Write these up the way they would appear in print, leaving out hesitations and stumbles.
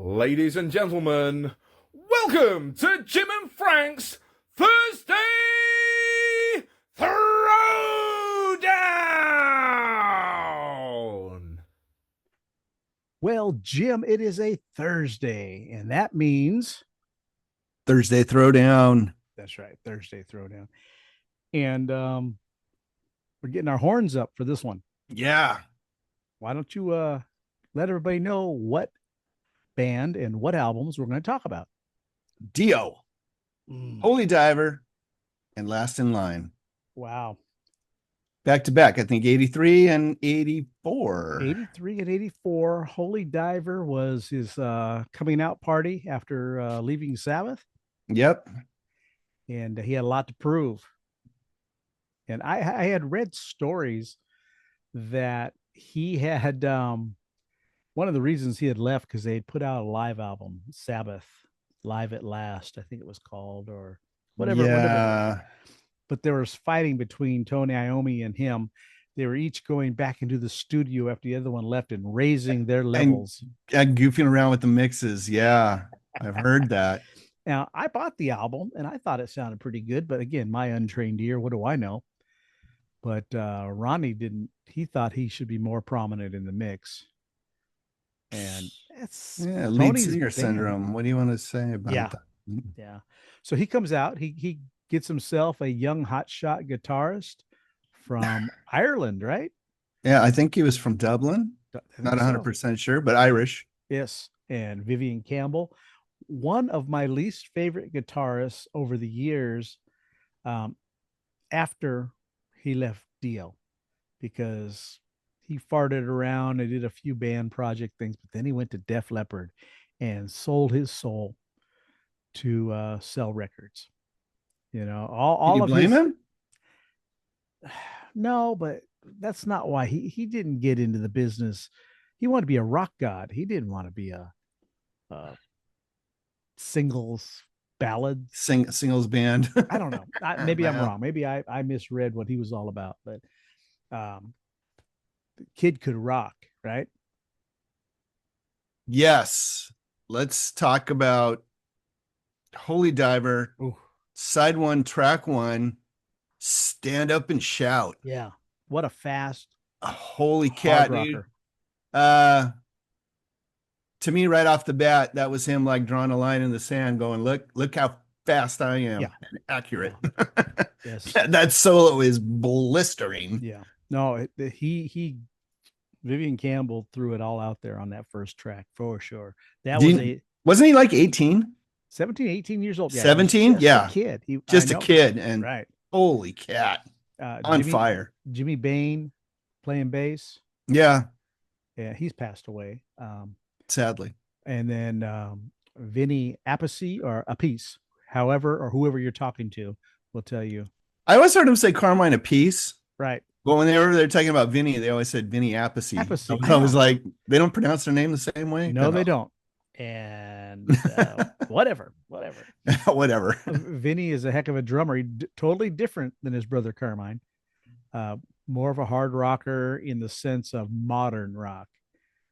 Ladies and gentlemen, welcome to Jim and Frank's Thursday Throwdown! Well, Jim, it is a Thursday, and that means Thursday Throwdown. that's right, Thursday Throwdown. And we're getting our horns up for this one. Yeah. Why don't you let everybody know what band and what albums we're going to talk about? Dio, Holy Diver, and Last in Line. Wow. Back to back, I think 83 and 84. 83 and 84. Holy Diver was his coming out party after leaving Sabbath. Yep. And he had a lot to prove. And I had read stories that he had one of the reasons he had left because they had put out a live album, Sabbath Live at Last, I think it was called, or whatever. Yeah. But there was fighting between Tony Iommi and him. They were each going back into the studio after the other one left and raising their levels. And goofing around with the mixes. Yeah. I've heard that. Now, I bought the album and I thought it sounded pretty good. But again, my untrained ear, what do I know? But Ronnie didn't. He thought he should be more prominent in the mix. And it's lead Tony's singer band. syndrome. What do you want to say about that? Yeah. So he comes out, he gets himself a young hotshot guitarist from Ireland, right? Yeah, I think he was from Dublin. Not 100% sure, but Irish. Yes. And Vivian Campbell, one of my least favorite guitarists over the years, after he left Dio, because he farted around and did a few band project things, but then he went to Def Leppard and sold his soul to sell records. You know, all you of blame him? No, but that's not why he didn't get into the business. He wanted to be a rock god. He didn't want to be a singles ballad singles band. I don't know. Maybe I'm wrong. Maybe I misread what he was all about, but the kid could rock, right? Yes. Let's talk about Holy Diver. Ooh. Side one, track one, Stand Up and Shout. Yeah. What a fast. Holy cat, dude. To me, right off the bat, that was him like drawing a line in the sand going, look how fast I am. Yeah. And accurate. Yes. That solo is blistering. Yeah. No, he Vivian Campbell threw it all out there on that first track for sure. Wasn't he like 18? 17, 18 years old. Yeah, 17? Yeah. A kid. Just a kid. And right. Holy cat. On fire. Jimmy Bain playing bass. Yeah. Yeah, he's passed away. Sadly. And then Vinny Appice or Appice, however, or whoever you're talking to will tell you. I always heard him say Carmine Appice. Right. But when they're talking about Vinny, they always said Vinny Appice. I was like, they don't pronounce their name the same way? No, they don't. And whatever. Whatever. Vinny is a heck of a drummer. Totally different than his brother Carmine. More of a hard rocker in the sense of modern rock.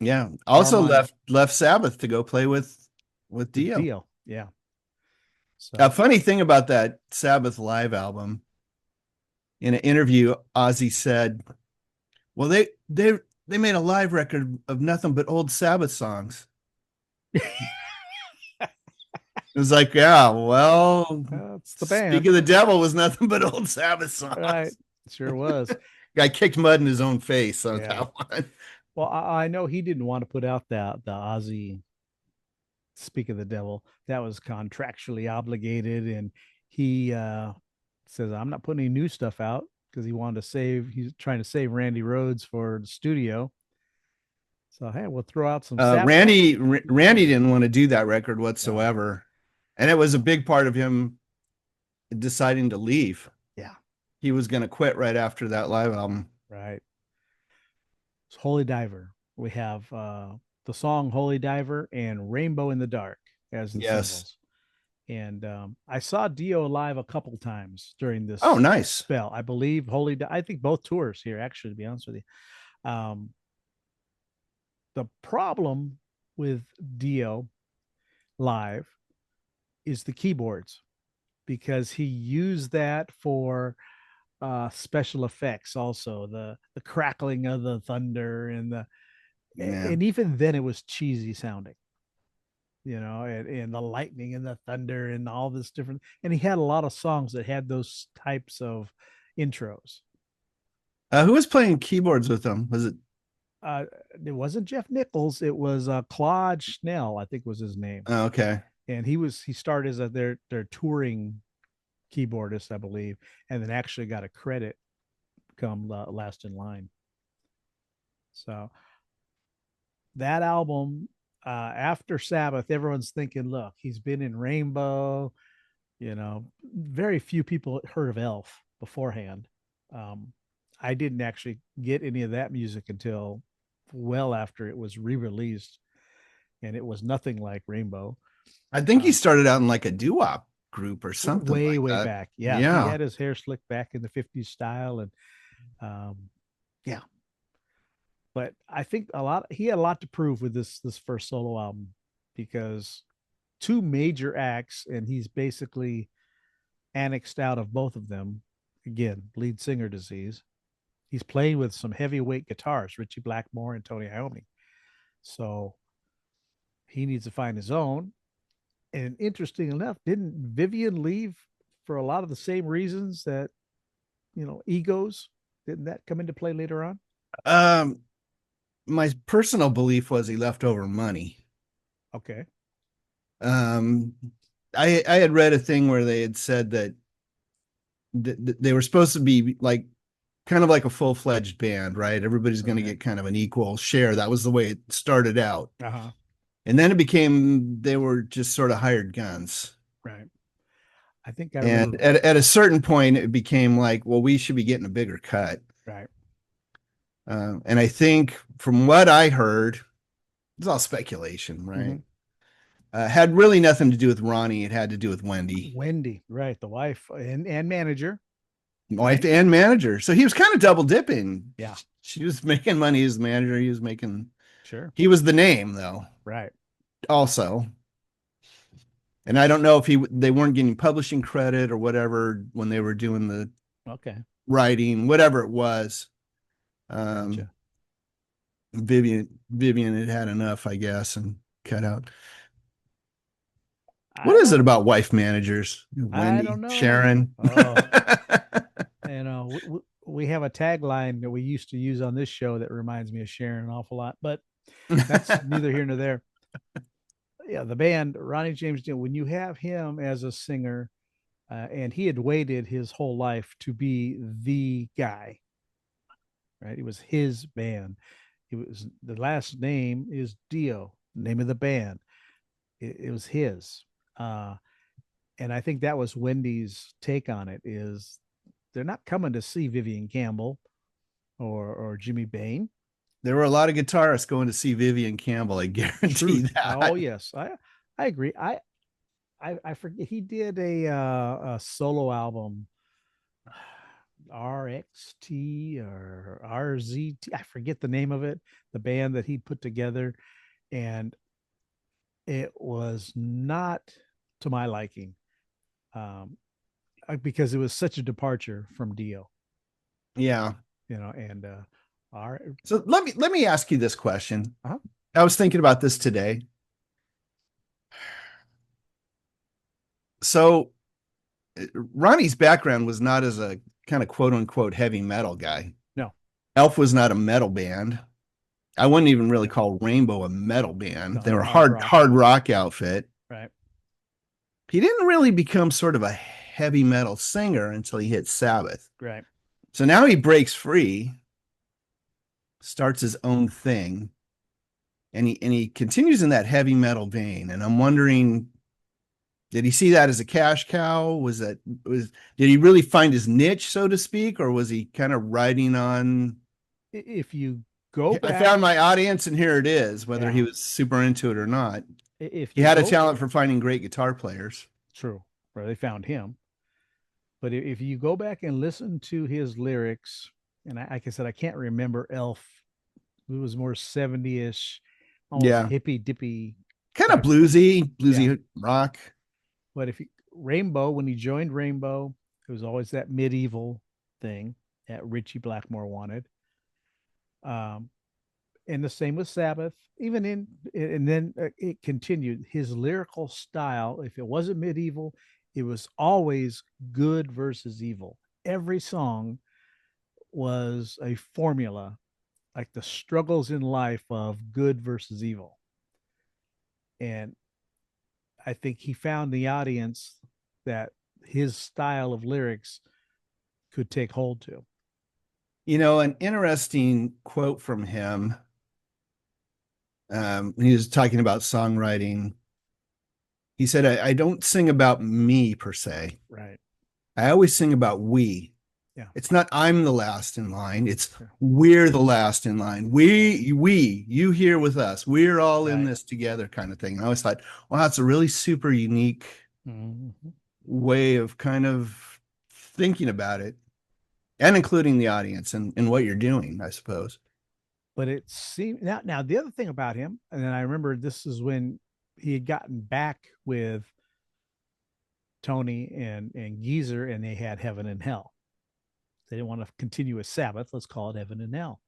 Yeah. Also left Sabbath to go play with Dio. Yeah. So. A funny thing about that Sabbath live album, in an interview, Ozzy said, well, they made a live record of nothing but old Sabbath songs. It was like, yeah, well, that's the band. Speak of the Devil was nothing but old Sabbath songs. Right. Sure was. Guy kicked mud in his own face on that one. Well, I know he didn't want to put out the Ozzy Speak of the Devil. That was contractually obligated. And he says, I'm not putting any new stuff out because he's trying to save Randy Rhoads for the studio. So, hey, we'll throw out some. Randy didn't want to do that record whatsoever. And it was a big part of him deciding to leave. Yeah. He was going to quit right after that live album. Right. It's Holy Diver. We have the song Holy Diver and Rainbow in the Dark as the singles. And I saw Dio live a couple times during this nice spell. I believe I think both tours here, actually, to be honest with you. The problem with Dio live is the keyboards, because he used that for special effects, also the crackling of the thunder and Yeah. and even then it was cheesy sounding, and the lightning and the thunder and all this different. And he had a lot of songs that had those types of intros. Who was playing keyboards with them? Was it? uh it wasn't Jeff Nichols, it was Claude Schnell, I think was his name. Oh, okay. And he started as their touring keyboardist, I believe, and then actually got a credit come Last in Line. So that album, after Sabbath, everyone's thinking, look, he's been in Rainbow. Very few people heard of Elf beforehand. I didn't actually get any of that music until well after it was re-released, and it was nothing like Rainbow. I think he started out in like a doo-wop group or something. Way that. back. Yeah. Yeah. He had his hair slicked back in the 50s style. And yeah. But I think he had a lot to prove with this first solo album, because two major acts, and he's basically annexed out of both of them. Again, lead singer disease. He's playing with some heavyweight guitars, Richie Blackmore and Tony Iommi. So he needs to find his own. And interesting enough, didn't Vivian leave for a lot of the same reasons that, egos? Didn't that come into play later on? My personal belief was he left over money. Okay. I had read a thing where they had said that they were supposed to be like kind of like a full-fledged band, right? Everybody's going to get kind of an equal share. That was the way it started out. Uh-huh. And then it became, they were just sort of hired guns. Right. I think I and remember. at a certain point, it became like, well, we should be getting a bigger cut. Right. And I think from what I heard, it's all speculation, right? Had really nothing to do with Ronnie. It had to do with Wendy. Wendy, right. The wife and manager. Wife and manager. So he was kind of double dipping. Yeah. She was making money as the manager. He was making. Sure. He was the name, though. Right. Also. And I don't know if they weren't getting publishing credit or whatever when they were doing the writing, whatever it was. Gotcha. Vivian had enough, I guess, and cut out. What is it about wife managers? Wendy, I don't know. Sharon. We have a tagline that we used to use on this show that reminds me of Sharon an awful lot, but that's neither here nor there. Yeah, the band, Ronnie James Dio, when you have him as a singer, and he had waited his whole life to be the guy, right? It was his band. The last name is Dio, name of the band. It was his. And I think that was Wendy's take on it, is they're not coming to see Vivian Campbell or Jimmy Bain. There were a lot of guitarists going to see Vivian Campbell. I guarantee that. Oh yes, I agree. I forget, he did a solo album, RXT or RZT. I forget the name of it. The band that he put together, and it was not to my liking, because it was such a departure from Dio. Yeah. And so let me ask you this question. Uh-huh. I was thinking about this today. So Ronnie's background was not as a kind of quote unquote heavy metal guy. No. Elf was not a metal band. I wouldn't even really call Rainbow a metal band. No, they were hard rock outfit. Right. He didn't really become sort of a heavy metal singer until he hit Sabbath. Right. So now he breaks free, starts his own thing, and he continues in that heavy metal vein. And I'm wondering, did he see that as a cash cow? Did he really find his niche, so to speak, or was he kind of riding on? If you go back, I found my audience, and here it is, whether he was super into it or not. If he had a talent for finding great guitar players. True. Or they found him. But if you go back and listen to his lyrics, and like I said, I can't remember Elf. It was more 70-ish, almost hippy dippy kind of bluesy rock. But if Rainbow, when he joined Rainbow, it was always that medieval thing that Richie Blackmore wanted. Um, and the same with Sabbath. And then it continued. His lyrical style, if it wasn't medieval, it was always good versus evil. Every song was a formula, like the struggles in life of good versus evil. And I think he found the audience that his style of lyrics could take hold to. An interesting quote from him. He was talking about songwriting. He said, I don't sing about me per se. Right. I always sing about we. Yeah. It's not I'm the last in line. It's we're the last in line. We, you here with us. We're all in this together kind of thing. And I always thought, wow, that's a really super unique way of kind of thinking about it and including the audience and what you're doing, I suppose. But it seemed now the other thing about him, and then I remember this is when he had gotten back with Tony and Geezer, and they had Heaven and Hell. They didn't want to continue with Sabbath. Let's call it Heaven and Hell.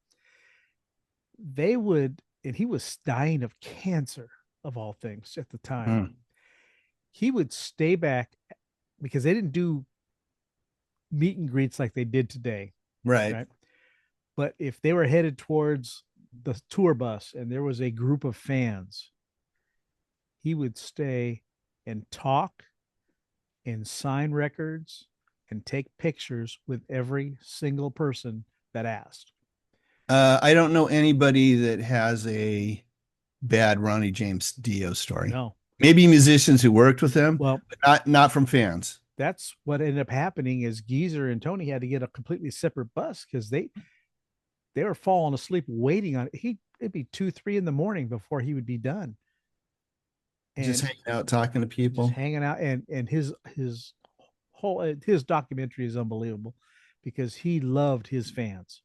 They would, and he was dying of cancer of all things at the time. He would stay back because they didn't do meet and greets like they did today. Right. But if they were headed towards the tour bus and there was a group of fans, he would stay and talk and sign records and take pictures with every single person that asked. I don't know anybody that has a bad Ronnie James Dio story. No. Maybe musicians who worked with him, well, but not from fans. That's what ended up happening is Geezer and Tony had to get a completely separate bus because they were falling asleep waiting on it. It'd be 2-3 in the morning before he would be done. And just hanging out, talking to people, hanging out. And his documentary is unbelievable because he loved his fans.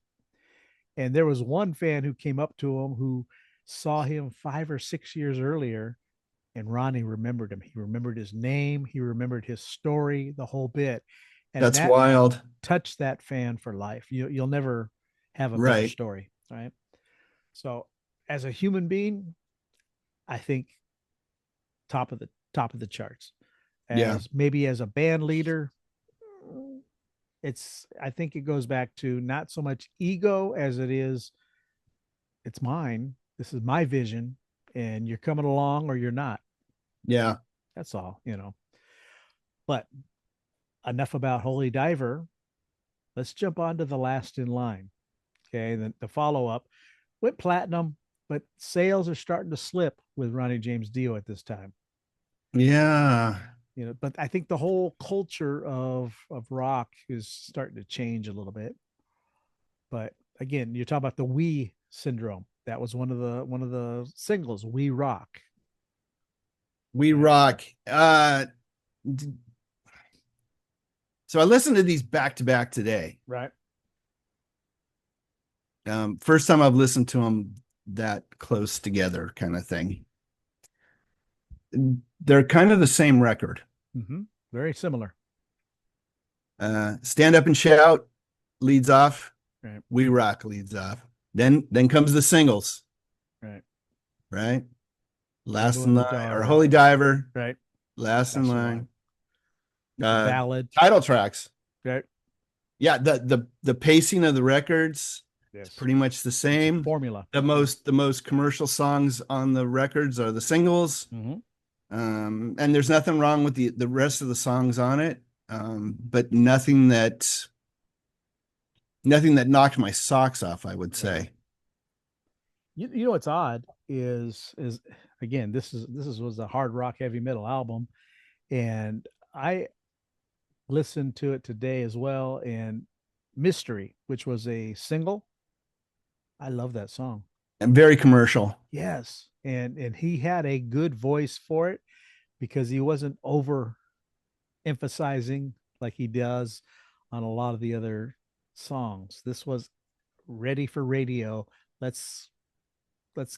And there was one fan who came up to him who saw him 5 or 6 years earlier, and Ronnie remembered him. He remembered his name. He remembered his story, the whole bit. And that's wild. Touched that fan for life. You'll never have a better story, right? So, as a human being, I think top of the charts. Maybe as a band leader, I think it goes back to not so much ego as it is, it's mine. This is my vision, and you're coming along or you're not. Yeah. That's all, But enough about Holy Diver. Let's jump on to The Last in Line. Okay. The follow-up went platinum, but sales are starting to slip with Ronnie James Dio at this time. Yeah. But I think the whole culture of rock is starting to change a little bit. But again, you're talking about the We syndrome. That was one of the singles, We Rock. We Rock. So I listened to these back to back today. Right. First time I've listened to them that close together kind of thing. They're kind of the same record. Mm-hmm. Very similar. Stand Up and Shout leads off. Right. We Rock leads off. Then comes the singles. Right. Last in Line or Holy Diver. Right. Last in Line. Ballad. Title tracks. Right. Yeah. The pacing of the records. It's pretty much the same formula. The most commercial songs on the records are the singles. Mm-hmm. And there's nothing wrong with the rest of the songs on it. But nothing that knocked my socks off, I would say. You know what's odd is again, this was a hard rock heavy metal album, and I listened to it today as well. And Mystery, which was a single, I love that song. And very commercial. Yes, and he had a good voice for it because he wasn't over emphasizing like he does on a lot of the other songs. This was ready for radio. Let's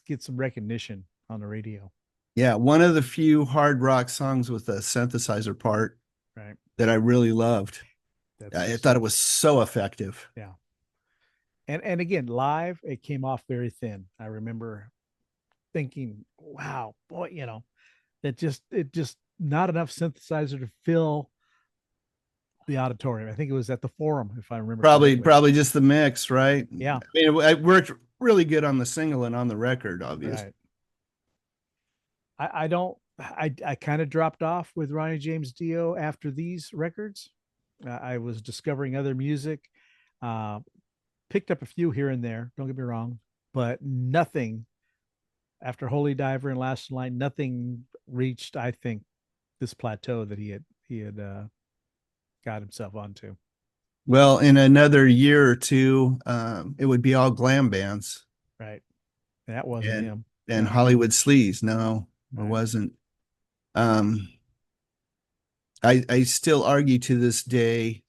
get some recognition on the radio. Yeah, one of the few hard rock songs with a synthesizer part Right. that I really loved. I Just thought it was so effective. Yeah. And again, live, it came off very thin. I remember thinking, wow, boy, it just not enough synthesizer to fill the auditorium. I think it was at the Forum, if I remember correctly. Probably just the mix, right? Yeah. I mean, it worked really good on the single and on the record, obviously. Right. I kind of dropped off with Ronnie James Dio after these records. I was discovering other music, picked up a few here and there, don't get me wrong, but nothing after Holy Diver and Last in Line, nothing reached, I think, this plateau that he had got himself onto. Well, in another year or two, it would be all glam bands. Right. That wasn't him. And Hollywood Sleaze. No, it Right. wasn't. I still argue to this day,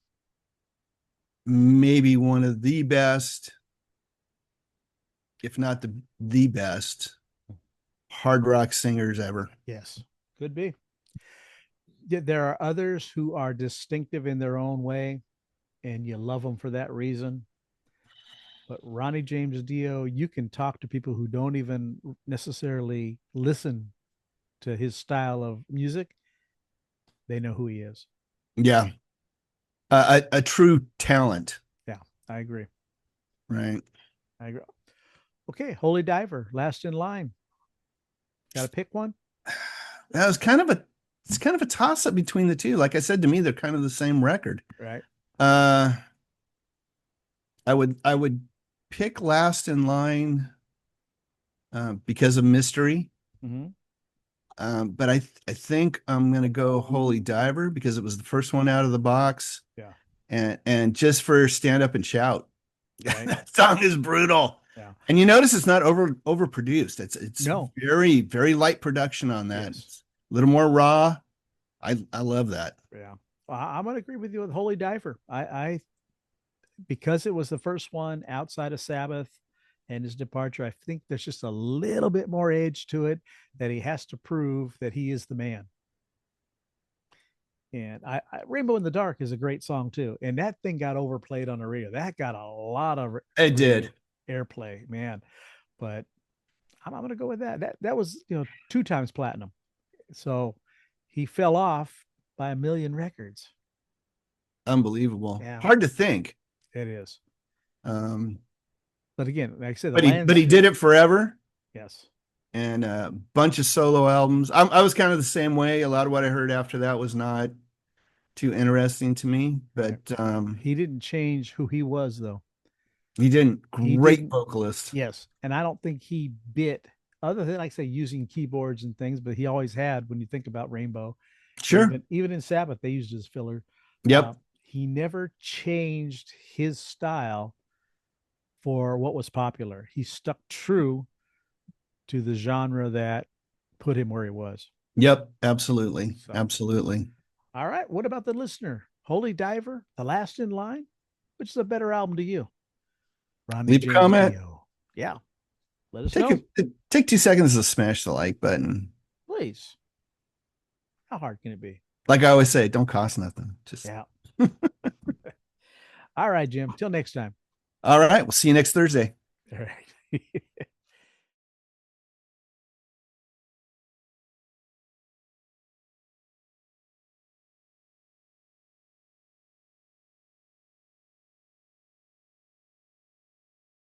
maybe one of the best, if not the best, hard rock singers ever. Yes, could be. There are others who are distinctive in their own way, and you love them for that reason. But Ronnie James Dio, you can talk to people who don't even necessarily listen to his style of music. They know who he is. Yeah. A true talent. Yeah, I agree. Right. I agree. Okay, Holy Diver, Last in Line. Got to pick one? That was it's kind of a toss up between the two. Like I said, to me, they're kind of the same record. Right. I would pick Last in Line because of mystery. Mm-hmm. But I think I'm gonna go Holy Diver because it was the first one out of the box. Yeah. And just for Stand Up and Shout. Right. That song is brutal. Yeah. And you notice it's not overproduced. It's No. very, very light production on that. Yes. It's a little more raw. I love that. Yeah. Well, I'm going to agree with you with Holy Diver. I because it was the first one outside of Sabbath and his departure, I think there's just a little bit more edge to it that he has to prove that he is the man. And Rainbow in the Dark is a great song too. And that thing got overplayed on the radio. That got a lot of It did airplay, man. But I'm going to go with that. That was 2 times platinum. So he fell off by 1 million records. Unbelievable. Yeah. Hard to think. It is. But again, like I said, he did it forever. Yes. And a bunch of solo albums. I was kind of the same way. A lot of what I heard after that was not too interesting to me, but he didn't change who he was though. He didn't. Great vocalist. Yes. And I don't think he bit, other than, like I say, using keyboards and things, but he always had, when you think about Rainbow. Sure. Even in Sabbath, they used his filler. Yep. He never changed his style for what was popular. He stuck true to the genre that put him where he was. Yep. Absolutely. So. Absolutely. All right. What about the listener? Holy Diver, The Last in Line? Which is a better album to you? Ronnie Leave a comment. Yeah. Let us know. Take 2 seconds to smash the like button. Please. How hard can it be? Like I always say, it don't cost nothing. Just yeah. All right, Jim. Till next time. All right. We'll see you next Thursday. All right.